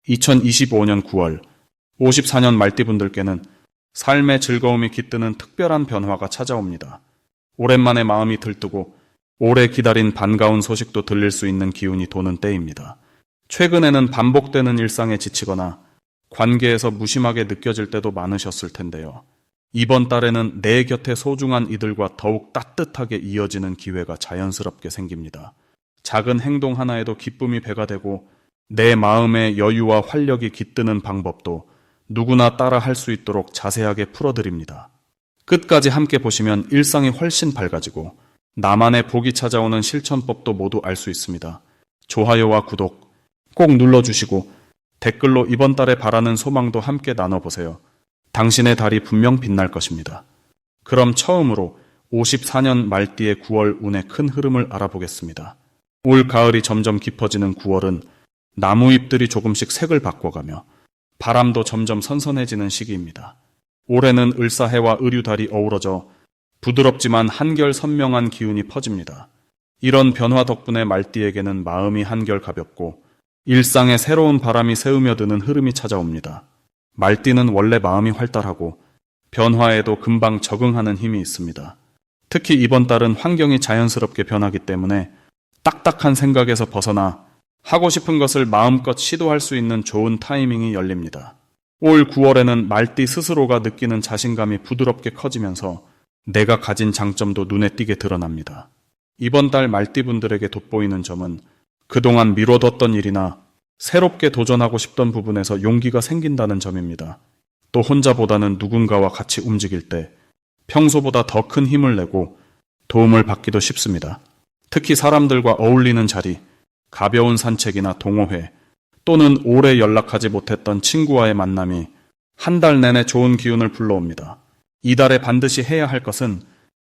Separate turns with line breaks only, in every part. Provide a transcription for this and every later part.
2025년 9월, 54년 말띠분들께는 삶의 즐거움이 깃드는 특별한 변화가 찾아옵니다. 오랜만에 마음이 들뜨고 오래 기다린 반가운 소식도 들릴 수 있는 기운이 도는 때입니다. 최근에는 반복되는 일상에 지치거나 관계에서 무심하게 느껴질 때도 많으셨을 텐데요. 이번 달에는 내 곁에 소중한 이들과 더욱 따뜻하게 이어지는 기회가 자연스럽게 생깁니다. 작은 행동 하나에도 기쁨이 배가 되고 내 마음의 여유와 활력이 깃드는 방법도 누구나 따라 할 수 있도록 자세하게 풀어드립니다. 끝까지 함께 보시면 일상이 훨씬 밝아지고 나만의 복이 찾아오는 실천법도 모두 알 수 있습니다. 좋아요와 구독 꼭 눌러주시고 댓글로 이번 달에 바라는 소망도 함께 나눠보세요. 당신의 달이 분명 빛날 것입니다. 그럼 처음으로 54년 말띠의 9월 운의 큰 흐름을 알아보겠습니다. 올 가을이 점점 깊어지는 9월은 나무잎들이 조금씩 색을 바꿔가며 바람도 점점 선선해지는 시기입니다. 올해는 을사해와 을유달이 어우러져 부드럽지만 한결 선명한 기운이 퍼집니다. 이런 변화 덕분에 말띠에게는 마음이 한결 가볍고 일상에 새로운 바람이 새으며드는 흐름이 찾아옵니다. 말띠는 원래 마음이 활달하고 변화에도 금방 적응하는 힘이 있습니다. 특히 이번 달은 환경이 자연스럽게 변하기 때문에 딱딱한 생각에서 벗어나 하고 싶은 것을 마음껏 시도할 수 있는 좋은 타이밍이 열립니다. 올 9월에는 말띠 스스로가 느끼는 자신감이 부드럽게 커지면서 내가 가진 장점도 눈에 띄게 드러납니다. 이번 달 말띠분들에게 돋보이는 점은 그동안 미뤄뒀던 일이나 새롭게 도전하고 싶던 부분에서 용기가 생긴다는 점입니다. 또 혼자보다는 누군가와 같이 움직일 때 평소보다 더 큰 힘을 내고 도움을 받기도 쉽습니다. 특히 사람들과 어울리는 자리, 가벼운 산책이나 동호회, 또는 오래 연락하지 못했던 친구와의 만남이 한 달 내내 좋은 기운을 불러옵니다. 이달에 반드시 해야 할 것은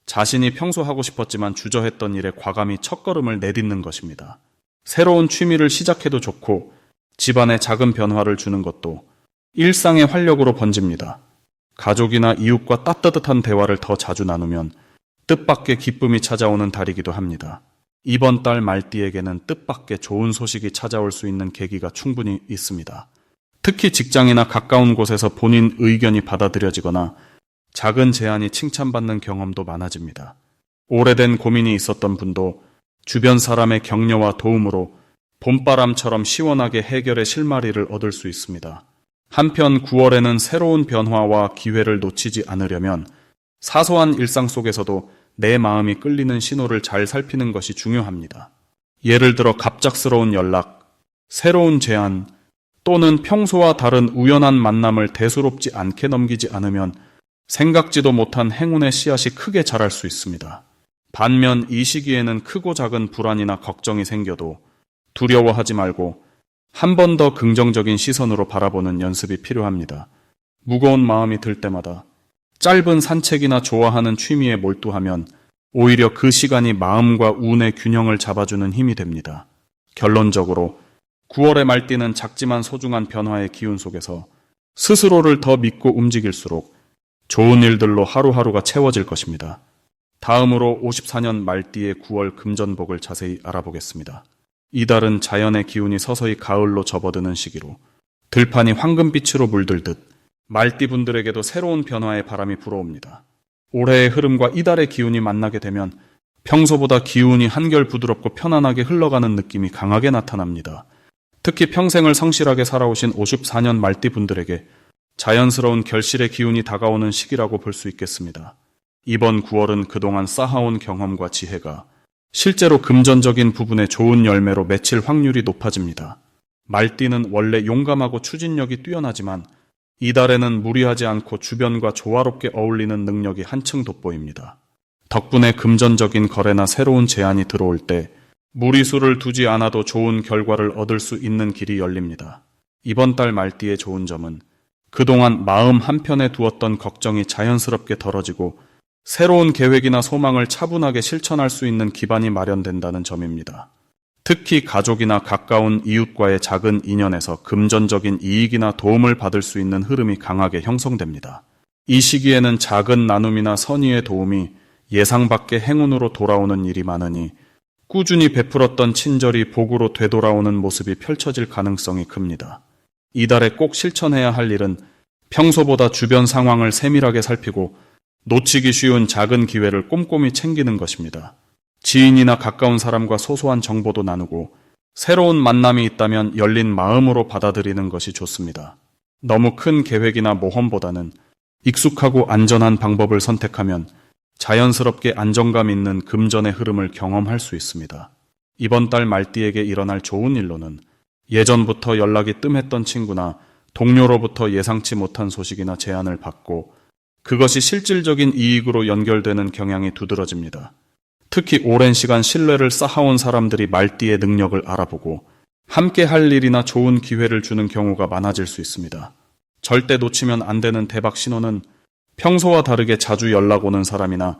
자신이 평소 하고 싶었지만 주저했던 일에 과감히 첫걸음을 내딛는 것입니다. 새로운 취미를 시작해도 좋고 집안에 작은 변화를 주는 것도 일상의 활력으로 번집니다. 가족이나 이웃과 따뜻한 대화를 더 자주 나누면 뜻밖의 기쁨이 찾아오는 달이기도 합니다. 이번 달 말띠에게는 뜻밖의 좋은 소식이 찾아올 수 있는 계기가 충분히 있습니다. 특히 직장이나 가까운 곳에서 본인 의견이 받아들여지거나 작은 제안이 칭찬받는 경험도 많아집니다. 오래된 고민이 있었던 분도 주변 사람의 격려와 도움으로 봄바람처럼 시원하게 해결의 실마리를 얻을 수 있습니다. 한편 9월에는 새로운 변화와 기회를 놓치지 않으려면 사소한 일상 속에서도 내 마음이 끌리는 신호를 잘 살피는 것이 중요합니다. 예를 들어 갑작스러운 연락, 새로운 제안, 또는 평소와 다른 우연한 만남을 대수롭지 않게 넘기지 않으면 생각지도 못한 행운의 씨앗이 크게 자랄 수 있습니다. 반면 이 시기에는 크고 작은 불안이나 걱정이 생겨도 두려워하지 말고 한 번 더 긍정적인 시선으로 바라보는 연습이 필요합니다. 무거운 마음이 들 때마다 짧은 산책이나 좋아하는 취미에 몰두하면 오히려 그 시간이 마음과 운의 균형을 잡아주는 힘이 됩니다. 결론적으로 9월의 말띠는 작지만 소중한 변화의 기운 속에서 스스로를 더 믿고 움직일수록 좋은 일들로 하루하루가 채워질 것입니다. 다음으로 54년 말띠의 9월 금전복을 자세히 알아보겠습니다. 이달은 자연의 기운이 서서히 가을로 접어드는 시기로 들판이 황금빛으로 물들듯 말띠분들에게도 새로운 변화의 바람이 불어옵니다. 올해의 흐름과 이달의 기운이 만나게 되면 평소보다 기운이 한결 부드럽고 편안하게 흘러가는 느낌이 강하게 나타납니다. 특히 평생을 성실하게 살아오신 54년 말띠분들에게 자연스러운 결실의 기운이 다가오는 시기라고 볼 수 있겠습니다. 이번 9월은 그동안 쌓아온 경험과 지혜가 실제로 금전적인 부분에 좋은 열매로 맺힐 확률이 높아집니다. 말띠는 원래 용감하고 추진력이 뛰어나지만 이달에는 무리하지 않고 주변과 조화롭게 어울리는 능력이 한층 돋보입니다. 덕분에 금전적인 거래나 새로운 제안이 들어올 때 무리수를 두지 않아도 좋은 결과를 얻을 수 있는 길이 열립니다. 이번 달 말띠의 좋은 점은 그동안 마음 한편에 두었던 걱정이 자연스럽게 덜어지고 새로운 계획이나 소망을 차분하게 실천할 수 있는 기반이 마련된다는 점입니다. 특히 가족이나 가까운 이웃과의 작은 인연에서 금전적인 이익이나 도움을 받을 수 있는 흐름이 강하게 형성됩니다. 이 시기에는 작은 나눔이나 선의의 도움이 예상 밖의 행운으로 돌아오는 일이 많으니 꾸준히 베풀었던 친절이 복으로 되돌아오는 모습이 펼쳐질 가능성이 큽니다. 이달에 꼭 실천해야 할 일은 평소보다 주변 상황을 세밀하게 살피고 놓치기 쉬운 작은 기회를 꼼꼼히 챙기는 것입니다. 지인이나 가까운 사람과 소소한 정보도 나누고 새로운 만남이 있다면 열린 마음으로 받아들이는 것이 좋습니다. 너무 큰 계획이나 모험보다는 익숙하고 안전한 방법을 선택하면 자연스럽게 안정감 있는 금전의 흐름을 경험할 수 있습니다. 이번 달 말띠에게 일어날 좋은 일로는 예전부터 연락이 뜸했던 친구나 동료로부터 예상치 못한 소식이나 제안을 받고 그것이 실질적인 이익으로 연결되는 경향이 두드러집니다. 특히 오랜 시간 신뢰를 쌓아온 사람들이 말띠의 능력을 알아보고 함께 할 일이나 좋은 기회를 주는 경우가 많아질 수 있습니다. 절대 놓치면 안 되는 대박 신호는 평소와 다르게 자주 연락 오는 사람이나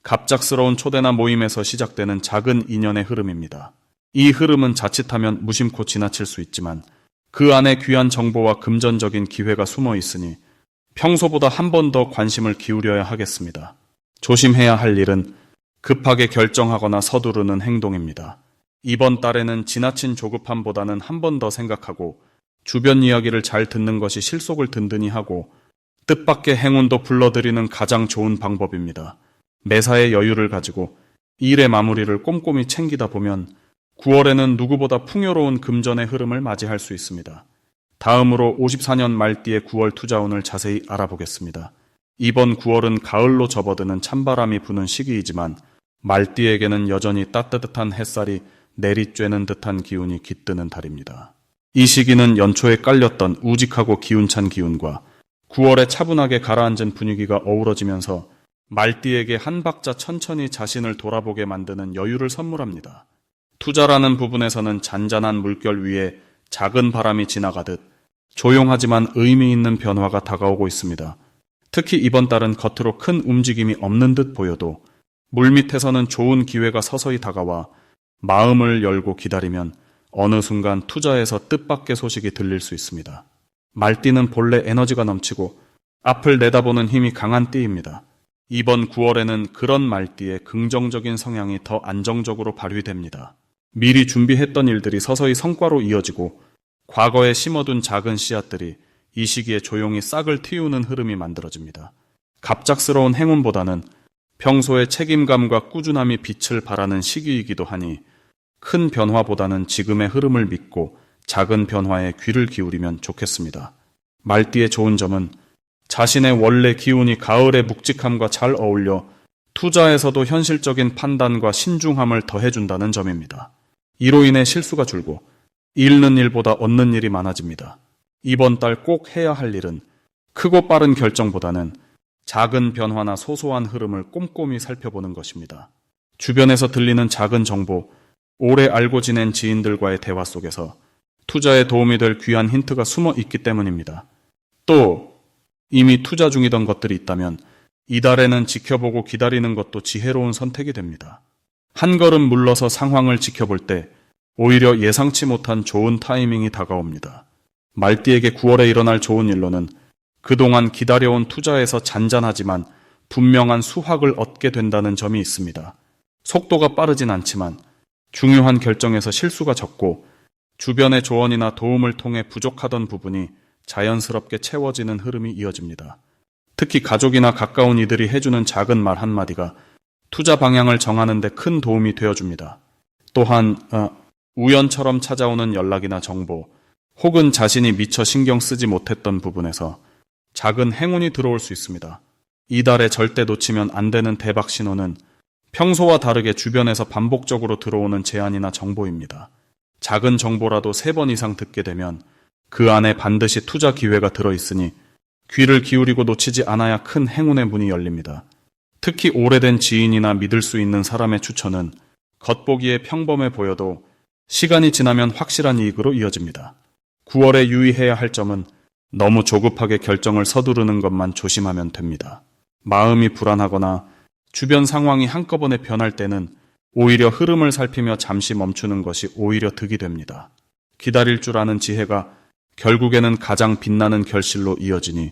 갑작스러운 초대나 모임에서 시작되는 작은 인연의 흐름입니다. 이 흐름은 자칫하면 무심코 지나칠 수 있지만 그 안에 귀한 정보와 금전적인 기회가 숨어 있으니 평소보다 한 번 더 관심을 기울여야 하겠습니다. 조심해야 할 일은 급하게 결정하거나 서두르는 행동입니다. 이번 달에는 지나친 조급함보다는 한 번 더 생각하고 주변 이야기를 잘 듣는 것이 실속을 든든히 하고 뜻밖의 행운도 불러들이는 가장 좋은 방법입니다. 매사에 여유를 가지고 일의 마무리를 꼼꼼히 챙기다 보면 9월에는 누구보다 풍요로운 금전의 흐름을 맞이할 수 있습니다. 다음으로 54년 말띠의 9월 투자운을 자세히 알아보겠습니다. 이번 9월은 가을로 접어드는 찬바람이 부는 시기이지만 말띠에게는 여전히 따뜻한 햇살이 내리쬐는 듯한 기운이 깃드는 달입니다. 이 시기는 연초에 깔렸던 우직하고 기운찬 기운과 9월에 차분하게 가라앉은 분위기가 어우러지면서 말띠에게 한 박자 천천히 자신을 돌아보게 만드는 여유를 선물합니다. 투자라는 부분에서는 잔잔한 물결 위에 작은 바람이 지나가듯 조용하지만 의미 있는 변화가 다가오고 있습니다. 특히 이번 달은 겉으로 큰 움직임이 없는 듯 보여도 물밑에서는 좋은 기회가 서서히 다가와 마음을 열고 기다리면 어느 순간 투자에서 뜻밖의 소식이 들릴 수 있습니다. 말띠는 본래 에너지가 넘치고 앞을 내다보는 힘이 강한 띠입니다. 이번 9월에는 그런 말띠의 긍정적인 성향이 더 안정적으로 발휘됩니다. 미리 준비했던 일들이 서서히 성과로 이어지고 과거에 심어둔 작은 씨앗들이 이 시기에 조용히 싹을 틔우는 흐름이 만들어집니다. 갑작스러운 행운보다는 평소의 책임감과 꾸준함이 빛을 발하는 시기이기도 하니 큰 변화보다는 지금의 흐름을 믿고 작은 변화에 귀를 기울이면 좋겠습니다. 말띠의 좋은 점은 자신의 원래 기운이 가을의 묵직함과 잘 어울려 투자에서도 현실적인 판단과 신중함을 더해준다는 점입니다. 이로 인해 실수가 줄고 잃는 일보다 얻는 일이 많아집니다. 이번 달 꼭 해야 할 일은 크고 빠른 결정보다는 작은 변화나 소소한 흐름을 꼼꼼히 살펴보는 것입니다. 주변에서 들리는 작은 정보, 오래 알고 지낸 지인들과의 대화 속에서 투자에 도움이 될 귀한 힌트가 숨어 있기 때문입니다. 또 이미 투자 중이던 것들이 있다면 이달에는 지켜보고 기다리는 것도 지혜로운 선택이 됩니다. 한 걸음 물러서 상황을 지켜볼 때 오히려 예상치 못한 좋은 타이밍이 다가옵니다. 말띠에게 9월에 일어날 좋은 일로는 그동안 기다려온 투자에서 잔잔하지만 분명한 수확을 얻게 된다는 점이 있습니다. 속도가 빠르진 않지만 중요한 결정에서 실수가 적고 주변의 조언이나 도움을 통해 부족하던 부분이 자연스럽게 채워지는 흐름이 이어집니다. 특히 가족이나 가까운 이들이 해주는 작은 말 한마디가 투자 방향을 정하는 데 큰 도움이 되어줍니다. 또한 우연처럼 찾아오는 연락이나 정보 혹은 자신이 미처 신경 쓰지 못했던 부분에서 작은 행운이 들어올 수 있습니다. 이달에 절대 놓치면 안 되는 대박 신호는 평소와 다르게 주변에서 반복적으로 들어오는 제안이나 정보입니다. 작은 정보라도 3번 이상 듣게 되면 그 안에 반드시 투자 기회가 들어있으니 귀를 기울이고 놓치지 않아야 큰 행운의 문이 열립니다. 특히 오래된 지인이나 믿을 수 있는 사람의 추천은 겉보기에 평범해 보여도 시간이 지나면 확실한 이익으로 이어집니다. 9월에 유의해야 할 점은 너무 조급하게 결정을 서두르는 것만 조심하면 됩니다. 마음이 불안하거나 주변 상황이 한꺼번에 변할 때는 오히려 흐름을 살피며 잠시 멈추는 것이 오히려 득이 됩니다. 기다릴 줄 아는 지혜가 결국에는 가장 빛나는 결실로 이어지니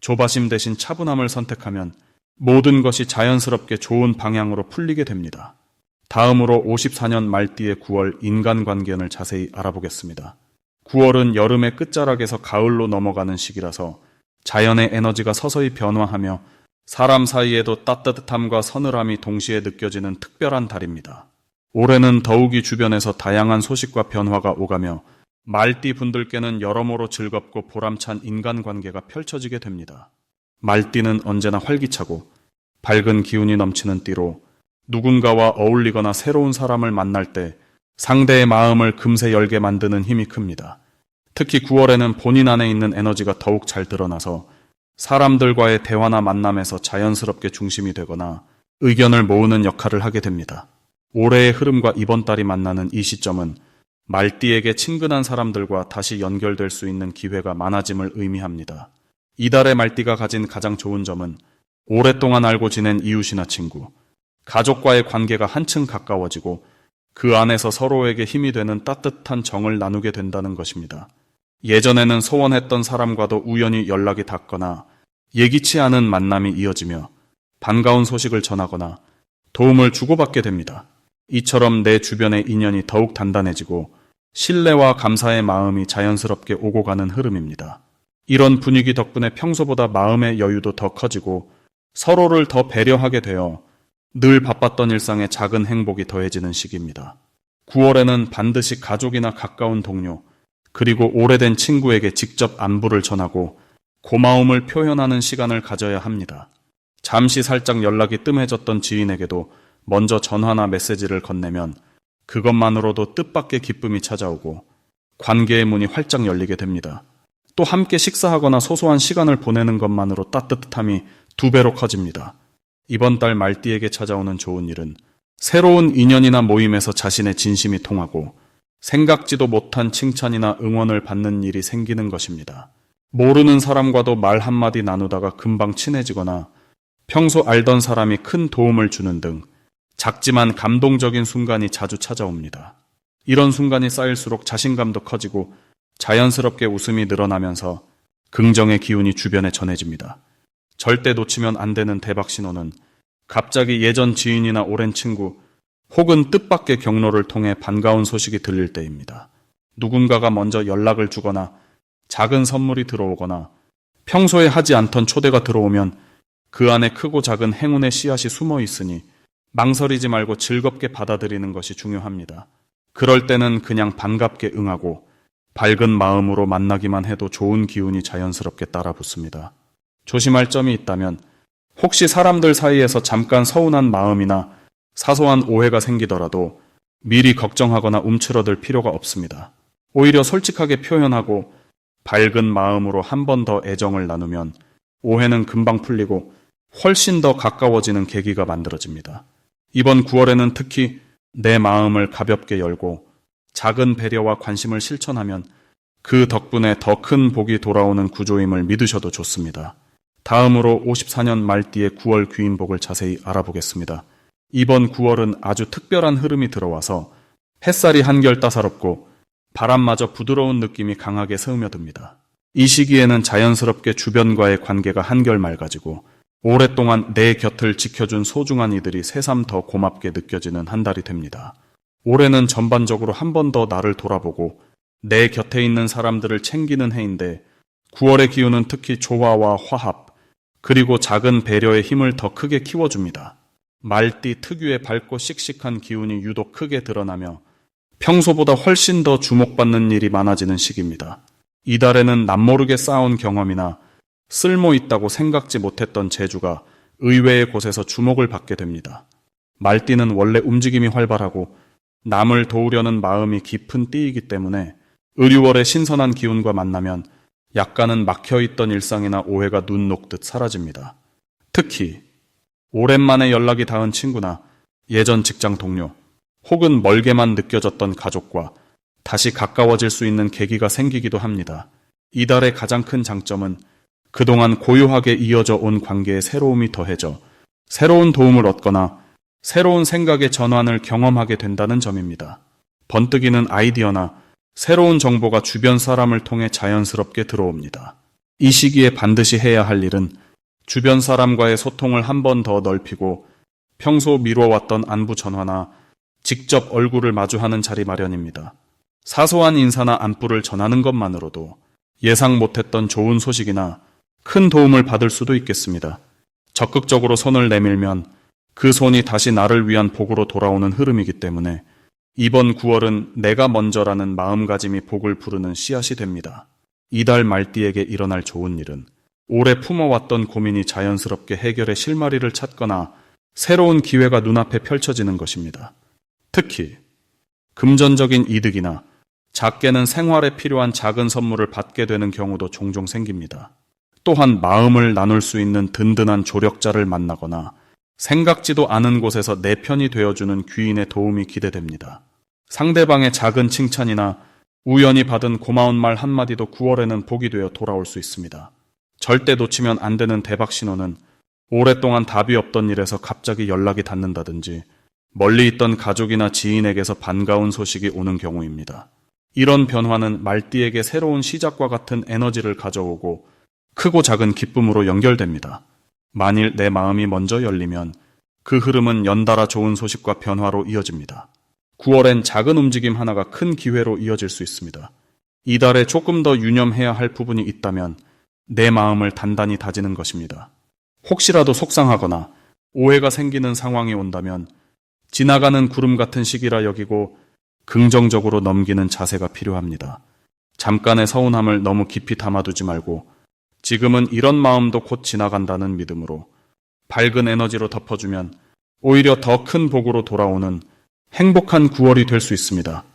조바심 대신 차분함을 선택하면 모든 것이 자연스럽게 좋은 방향으로 풀리게 됩니다. 다음으로 54년 말띠의 9월 인간관계운을 자세히 알아보겠습니다. 9월은 여름의 끝자락에서 가을로 넘어가는 시기라서 자연의 에너지가 서서히 변화하며 사람 사이에도 따뜻함과 서늘함이 동시에 느껴지는 특별한 달입니다. 올해는 더욱이 주변에서 다양한 소식과 변화가 오가며 말띠 분들께는 여러모로 즐겁고 보람찬 인간관계가 펼쳐지게 됩니다. 말띠는 언제나 활기차고 밝은 기운이 넘치는 띠로 누군가와 어울리거나 새로운 사람을 만날 때 상대의 마음을 금세 열게 만드는 힘이 큽니다. 특히 9월에는 본인 안에 있는 에너지가 더욱 잘 드러나서 사람들과의 대화나 만남에서 자연스럽게 중심이 되거나 의견을 모으는 역할을 하게 됩니다. 올해의 흐름과 이번 달이 만나는 이 시점은 말띠에게 친근한 사람들과 다시 연결될 수 있는 기회가 많아짐을 의미합니다. 이달의 말띠가 가진 가장 좋은 점은 오랫동안 알고 지낸 이웃이나 친구, 가족과의 관계가 한층 가까워지고 그 안에서 서로에게 힘이 되는 따뜻한 정을 나누게 된다는 것입니다. 예전에는 소원했던 사람과도 우연히 연락이 닿거나 예기치 않은 만남이 이어지며 반가운 소식을 전하거나 도움을 주고받게 됩니다. 이처럼 내 주변의 인연이 더욱 단단해지고 신뢰와 감사의 마음이 자연스럽게 오고 가는 흐름입니다. 이런 분위기 덕분에 평소보다 마음의 여유도 더 커지고 서로를 더 배려하게 되어 늘 바빴던 일상에 작은 행복이 더해지는 시기입니다. 9월에는 반드시 가족이나 가까운 동료, 그리고 오래된 친구에게 직접 안부를 전하고 고마움을 표현하는 시간을 가져야 합니다. 잠시 살짝 연락이 뜸해졌던 지인에게도 먼저 전화나 메시지를 건네면 그것만으로도 뜻밖의 기쁨이 찾아오고 관계의 문이 활짝 열리게 됩니다. 또 함께 식사하거나 소소한 시간을 보내는 것만으로 따뜻함이 2배로 커집니다. 이번 달 말띠에게 찾아오는 좋은 일은 새로운 인연이나 모임에서 자신의 진심이 통하고 생각지도 못한 칭찬이나 응원을 받는 일이 생기는 것입니다. 모르는 사람과도 말 한마디 나누다가 금방 친해지거나 평소 알던 사람이 큰 도움을 주는 등 작지만 감동적인 순간이 자주 찾아옵니다. 이런 순간이 쌓일수록 자신감도 커지고 자연스럽게 웃음이 늘어나면서 긍정의 기운이 주변에 전해집니다. 절대 놓치면 안 되는 대박 신호는 갑자기 예전 지인이나 오랜 친구 혹은 뜻밖의 경로를 통해 반가운 소식이 들릴 때입니다. 누군가가 먼저 연락을 주거나 작은 선물이 들어오거나 평소에 하지 않던 초대가 들어오면 그 안에 크고 작은 행운의 씨앗이 숨어 있으니 망설이지 말고 즐겁게 받아들이는 것이 중요합니다. 그럴 때는 그냥 반갑게 응하고 밝은 마음으로 만나기만 해도 좋은 기운이 자연스럽게 따라 붙습니다. 조심할 점이 있다면 혹시 사람들 사이에서 잠깐 서운한 마음이나 사소한 오해가 생기더라도 미리 걱정하거나 움츠러들 필요가 없습니다. 오히려 솔직하게 표현하고 밝은 마음으로 한 번 더 애정을 나누면 오해는 금방 풀리고 훨씬 더 가까워지는 계기가 만들어집니다. 이번 9월에는 특히 내 마음을 가볍게 열고 작은 배려와 관심을 실천하면 그 덕분에 더 큰 복이 돌아오는 구조임을 믿으셔도 좋습니다. 다음으로 54년 말띠의 9월 귀인복을 자세히 알아보겠습니다. 이번 9월은 아주 특별한 흐름이 들어와서 햇살이 한결 따사롭고 바람마저 부드러운 느낌이 강하게 스며듭니다. 이 시기에는 자연스럽게 주변과의 관계가 한결 맑아지고 오랫동안 내 곁을 지켜준 소중한 이들이 새삼 더 고맙게 느껴지는 한 달이 됩니다. 올해는 전반적으로 한 번 더 나를 돌아보고 내 곁에 있는 사람들을 챙기는 해인데 9월의 기운은 특히 조화와 화합, 그리고 작은 배려의 힘을 더 크게 키워줍니다. 말띠 특유의 밝고 씩씩한 기운이 유독 크게 드러나며 평소보다 훨씬 더 주목받는 일이 많아지는 시기입니다. 이달에는 남모르게 쌓아온 경험이나 쓸모 있다고 생각지 못했던 재주가 의외의 곳에서 주목을 받게 됩니다. 말띠는 원래 움직임이 활발하고 남을 도우려는 마음이 깊은 띠이기 때문에 의류월의 신선한 기운과 만나면 약간은 막혀있던 일상이나 오해가 눈 녹듯 사라집니다. 특히 오랜만에 연락이 닿은 친구나 예전 직장 동료 혹은 멀게만 느껴졌던 가족과 다시 가까워질 수 있는 계기가 생기기도 합니다. 이달의 가장 큰 장점은 그동안 고요하게 이어져 온 관계에 새로움이 더해져 새로운 도움을 얻거나 새로운 생각의 전환을 경험하게 된다는 점입니다. 번뜩이는 아이디어나 새로운 정보가 주변 사람을 통해 자연스럽게 들어옵니다. 이 시기에 반드시 해야 할 일은 주변 사람과의 소통을 한 번 더 넓히고 평소 미뤄왔던 안부 전화나 직접 얼굴을 마주하는 자리 마련입니다. 사소한 인사나 안부를 전하는 것만으로도 예상 못했던 좋은 소식이나 큰 도움을 받을 수도 있겠습니다. 적극적으로 손을 내밀면 그 손이 다시 나를 위한 복으로 돌아오는 흐름이기 때문에 이번 9월은 내가 먼저라는 마음가짐이 복을 부르는 씨앗이 됩니다. 이달 말띠에게 일어날 좋은 일은 오래 품어왔던 고민이 자연스럽게 해결의 실마리를 찾거나 새로운 기회가 눈앞에 펼쳐지는 것입니다. 특히 금전적인 이득이나 작게는 생활에 필요한 작은 선물을 받게 되는 경우도 종종 생깁니다. 또한 마음을 나눌 수 있는 든든한 조력자를 만나거나 생각지도 않은 곳에서 내 편이 되어주는 귀인의 도움이 기대됩니다. 상대방의 작은 칭찬이나 우연히 받은 고마운 말 한마디도 9월에는 복이 되어 돌아올 수 있습니다. 절대 놓치면 안 되는 대박 신호는 오랫동안 답이 없던 일에서 갑자기 연락이 닿는다든지 멀리 있던 가족이나 지인에게서 반가운 소식이 오는 경우입니다. 이런 변화는 말띠에게 새로운 시작과 같은 에너지를 가져오고 크고 작은 기쁨으로 연결됩니다. 만일 내 마음이 먼저 열리면 그 흐름은 연달아 좋은 소식과 변화로 이어집니다. 9월엔 작은 움직임 하나가 큰 기회로 이어질 수 있습니다. 이달에 조금 더 유념해야 할 부분이 있다면 내 마음을 단단히 다지는 것입니다. 혹시라도 속상하거나 오해가 생기는 상황이 온다면 지나가는 구름 같은 시기라 여기고 긍정적으로 넘기는 자세가 필요합니다. 잠깐의 서운함을 너무 깊이 담아두지 말고 지금은 이런 마음도 곧 지나간다는 믿음으로 밝은 에너지로 덮어주면 오히려 더 큰 복으로 돌아오는 행복한 9월이 될 수 있습니다.